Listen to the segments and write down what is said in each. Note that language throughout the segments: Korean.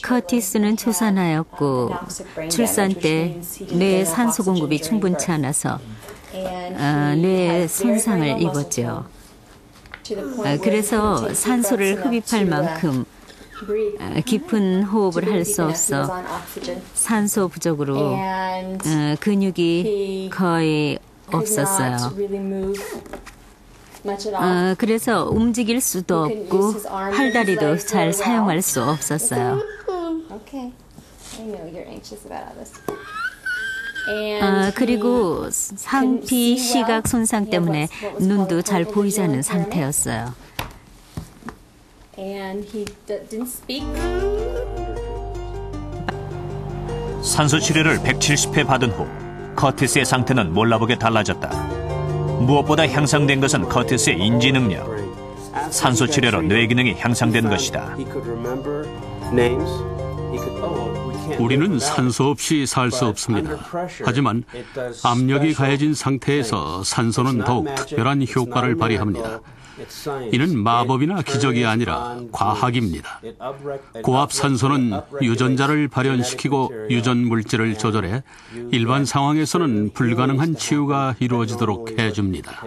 커티스는 초산하였고 출산 때 뇌에 산소 공급이 충분치 않아서 뇌에 손상을 입었죠. 그래서 산소를 흡입할 만큼 깊은 호흡을 할 수 없어 산소 부족으로 근육이 거의 없었어요. 그래서 움직일 수도 없고 팔다리도 잘 사용할 수 없었어요. 그리고 상피 시각 손상 때문에 눈도 잘 보이지 않는 상태였어요. 산소 치료를 170회 받은 후 커티스의 상태는 몰라보게 달라졌다. 무엇보다 향상된 것은 커티스의 인지 능력. 산소 치료로 뇌 기능이 향상된 것이다. 우리는 산소 없이 살 수 없습니다. 하지만 압력이 가해진 상태에서 산소는 더욱 특별한 효과를 발휘합니다. 이는 마법이나 기적이 아니라 과학입니다. 고압 산소는 유전자를 발현시키고 유전 물질을 조절해 일반 상황에서는 불가능한 치유가 이루어지도록 해줍니다.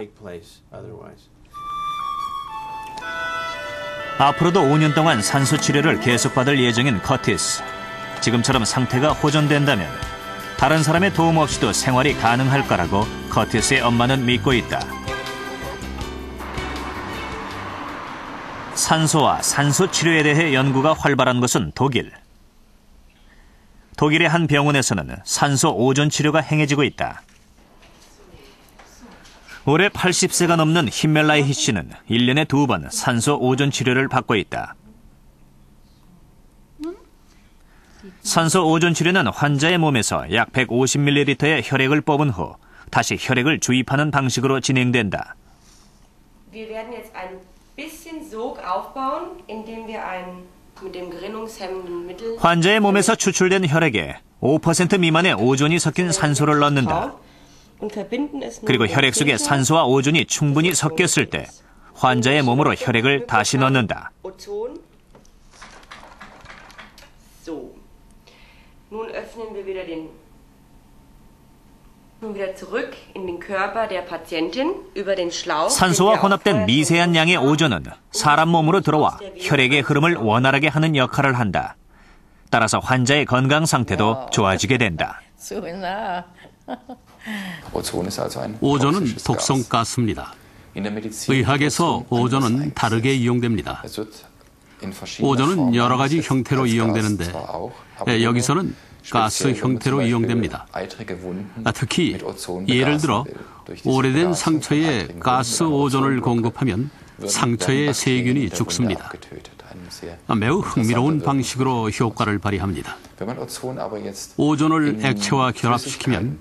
앞으로도 5년 동안 산소 치료를 계속받을 예정인 커티스. 지금처럼 상태가 호전된다면 다른 사람의 도움 없이도 생활이 가능할 거라고 커티스의 엄마는 믿고 있다. 산소와 산소 치료에 대해 연구가 활발한 것은 독일. 독일의 한 병원에서는 산소 오존 치료가 행해지고 있다. 올해 80세가 넘는 힘멜라이히 씨는 1년에 2번 산소 오존 치료를 받고 있다. 산소 오존 치료는 환자의 몸에서 약 150ml의 혈액을 뽑은 후 다시 혈액을 주입하는 방식으로 진행된다. 환자의 몸에서 추출된 혈액에 5% 미만의 오존이 섞인 산소를 넣는다. 그리고 혈액 속에 산소와 오존이 충분히 섞였을 때 환자의 몸으로 혈액을 다시 넣는다. 산소와 혼합된 미세한 양의 오존은 사람 몸으로 들어와 혈액의 흐름을 원활하게 하는 역할을 한다. 따라서 환자의 건강 상태도 좋아지게 된다. 오존은 독성 가스입니다. 의학에서 오존은 다르게 이용됩니다. 오존은 여러 가지 형태로 이용되는데 여기서는 가스 형태로 이용됩니다. 특히 예를 들어 오래된 상처에 가스 오존을 공급하면 상처의 세균이 죽습니다. 매우 흥미로운 방식으로 효과를 발휘합니다. 오존을 액체와 결합시키면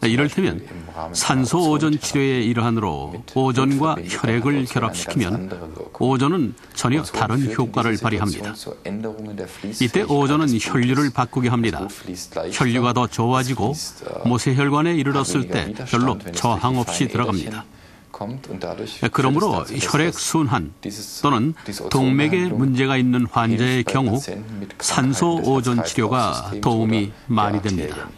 이를테면 산소 오존 치료의 일환으로 오존과 혈액을 결합시키면 오존은 전혀 다른 효과를 발휘합니다. 이때 오존은 혈류를 바꾸게 합니다. 혈류가 더 좋아지고 모세혈관에 이르렀을 때 별로 저항 없이 들어갑니다. 그러므로 혈액 순환 또는 동맥에 문제가 있는 환자의 경우 산소 오존 치료가 도움이 많이 됩니다.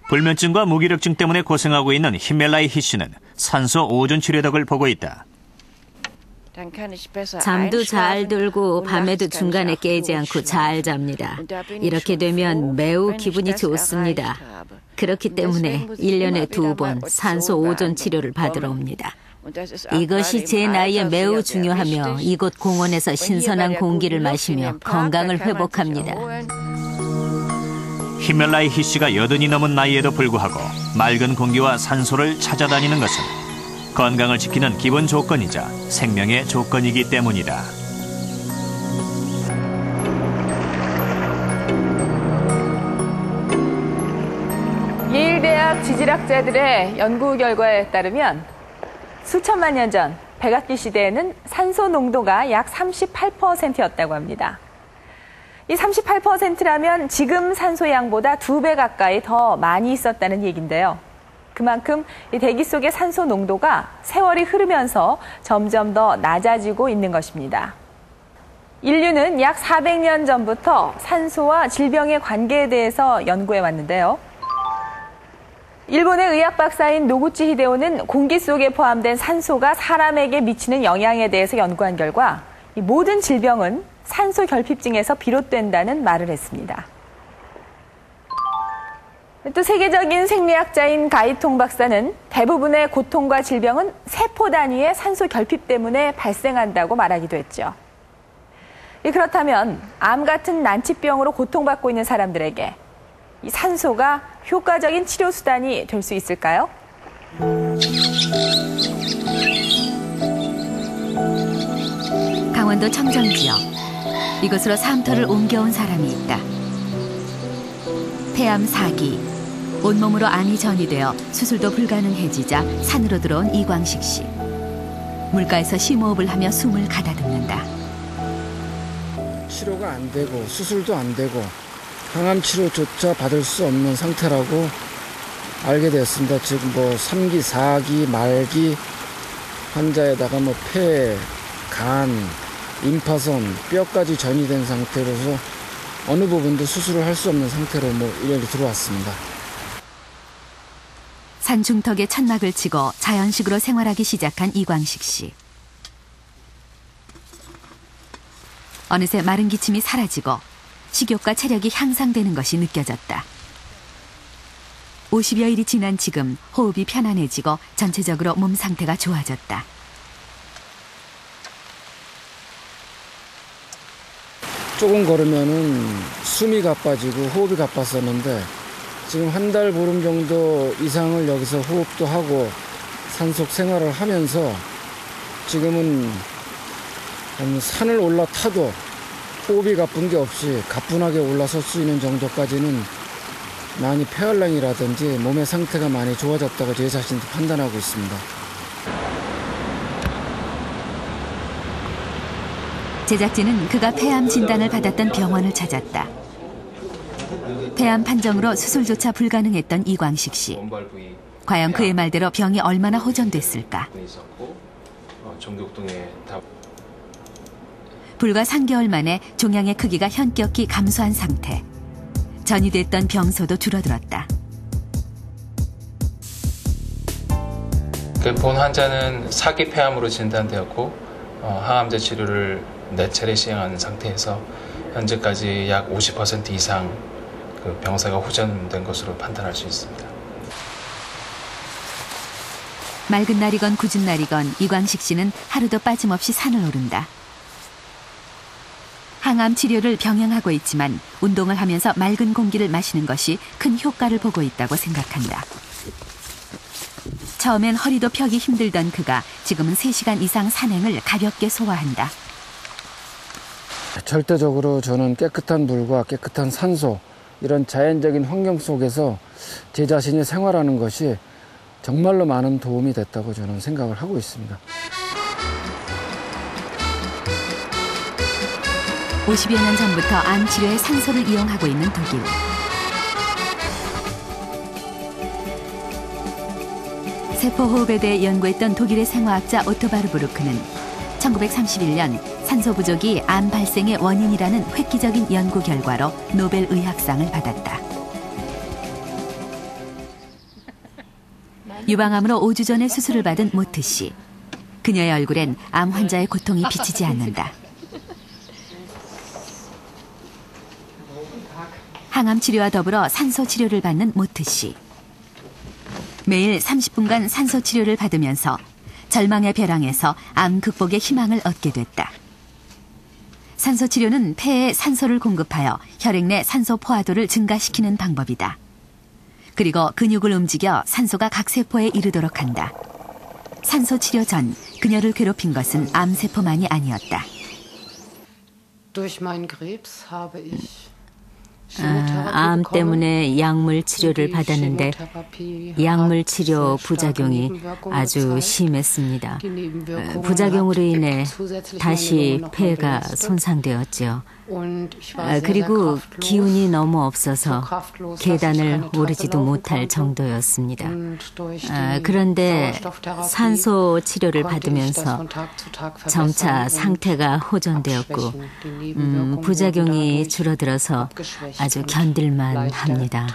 불면증과 무기력증 때문에 고생하고 있는 힘멜라이히 씨는 산소 오존 치료 덕을 보고 있다. 잠도 잘 들고 밤에도 중간에 깨지 않고 잘 잡니다. 이렇게 되면 매우 기분이 좋습니다. 그렇기 때문에 1년에 2번 산소 오존 치료를 받으러 옵니다. 이것이 제 나이에 매우 중요하며 이곳 공원에서 신선한 공기를 마시며 건강을 회복합니다. 힘멜라이히 씨가 80이 넘은 나이에도 불구하고 맑은 공기와 산소를 찾아다니는 것은 건강을 지키는 기본 조건이자 생명의 조건이기 때문이다. 예일대학 지질학자들의 연구 결과에 따르면 수천만 년 전 백악기 시대에는 산소 농도가 약 38%였다고 합니다. 이 38%라면 지금 산소 양보다 2배 가까이 더 많이 있었다는 얘기인데요. 그만큼 이 대기 속의 산소 농도가 세월이 흐르면서 점점 더 낮아지고 있는 것입니다. 인류는 약 400년 전부터 산소와 질병의 관계에 대해서 연구해 왔는데요. 일본의 의학 박사인 노구치 히데오는 공기 속에 포함된 산소가 사람에게 미치는 영향에 대해서 연구한 결과 이 모든 질병은 산소 결핍증에서 비롯된다는 말을 했습니다. 또 세계적인 생리학자인 가이통 박사는 대부분의 고통과 질병은 세포 단위의 산소 결핍 때문에 발생한다고 말하기도 했죠. 그렇다면 암 같은 난치병으로 고통받고 있는 사람들에게 이 산소가 효과적인 치료 수단이 될 수 있을까요? 강원도 청정 지역. 이곳으로 사암터를 옮겨온 사람이 있다. 폐암 4기. 온몸으로 암이 전이되어 수술도 불가능해지자 산으로 들어온 이광식 씨. 물가에서 심호흡을 하며 숨을 가다듬는다. 치료가 안 되고 수술도 안 되고 항암 치료조차 받을 수 없는 상태라고 알게 되었습니다. 지금 3기, 4기, 말기 환자에다가 폐, 간, 임파선, 뼈까지 전이된 상태로서 어느 부분도 수술을 할 수 없는 상태로 이렇게 들어왔습니다. 산중턱에 천막을 치고 자연식으로 생활하기 시작한 이광식 씨. 어느새 마른 기침이 사라지고 식욕과 체력이 향상되는 것이 느껴졌다. 50여일이 지난 지금 호흡이 편안해지고 전체적으로 몸 상태가 좋아졌다. 조금 걸으면은 숨이 가빠지고 호흡이 가빴었는데 지금 한 달 보름 정도 이상을 여기서 호흡도 하고 산속 생활을 하면서 지금은 산을 올라타도 호흡이 가쁜 게 없이 가뿐하게 올라설 수 있는 정도까지는 많이 폐활량이라든지 몸의 상태가 많이 좋아졌다고 제 자신도 판단하고 있습니다. 제작진은 그가 폐암 진단을 받았던 병원을 찾았다. 폐암 판정으로 수술조차 불가능했던 이광식 씨. 과연 그의 말대로 병이 얼마나 호전됐을까? 불과 3개월 만에 종양의 크기가 현격히 감소한 상태. 전이됐던 병소도 줄어들었다. 본 환자는 4기 폐암으로 진단되었고 항암제 치료를 4차례 시행한 상태에서 현재까지 약 50% 이상 그 병사가 호전된 것으로 판단할 수 있습니다. 맑은 날이건 궂은 날이건 이광식 씨는 하루도 빠짐없이 산을 오른다. 항암 치료를 병행하고 있지만 운동을 하면서 맑은 공기를 마시는 것이 큰 효과를 보고 있다고 생각한다. 처음엔 허리도 펴기 힘들던 그가 지금은 3시간 이상 산행을 가볍게 소화한다. 절대적으로 저는 깨끗한 물과 깨끗한 산소, 이런 자연적인 환경 속에서 제 자신이 생활하는 것이 정말로 많은 도움이 됐다고 저는 생각을 하고 있습니다. 50여 년 전부터 암 치료에 산소를 이용하고 있는 독일. 세포호흡에 대해 연구했던 독일의 생화학자 오토 바르부르크는 1931년 산소 부족이 암 발생의 원인이라는 획기적인 연구 결과로 노벨 의학상을 받았다. 유방암으로 5주 전에 수술을 받은 모트 씨. 그녀의 얼굴엔 암 환자의 고통이 비치지 않는다. 항암 치료와 더불어 산소 치료를 받는 모트 씨. 매일 30분간 산소 치료를 받으면서 절망의 벼랑에서 암 극복의 희망을 얻게 됐다. 산소 치료는 폐에 산소를 공급하여 혈액 내 산소 포화도를 증가시키는 방법이다. 그리고 근육을 움직여 산소가 각 세포에 이르도록 한다. 산소 치료 전 그녀를 괴롭힌 것은 암세포만이 아니었다. Durch meinen Krebs habe ich 암 때문에 약물 치료를 받았는데 약물 치료 부작용이 아주 심했습니다. 부작용으로 인해 다시 폐가 손상되었죠. 그리고 기운이 너무 없어서 계단을 오르지도 못할 정도였습니다. 그런데 산소 치료를 받으면서 점차 상태가 호전되었고 부작용이 줄어들어서 아주 견딜만 합니다.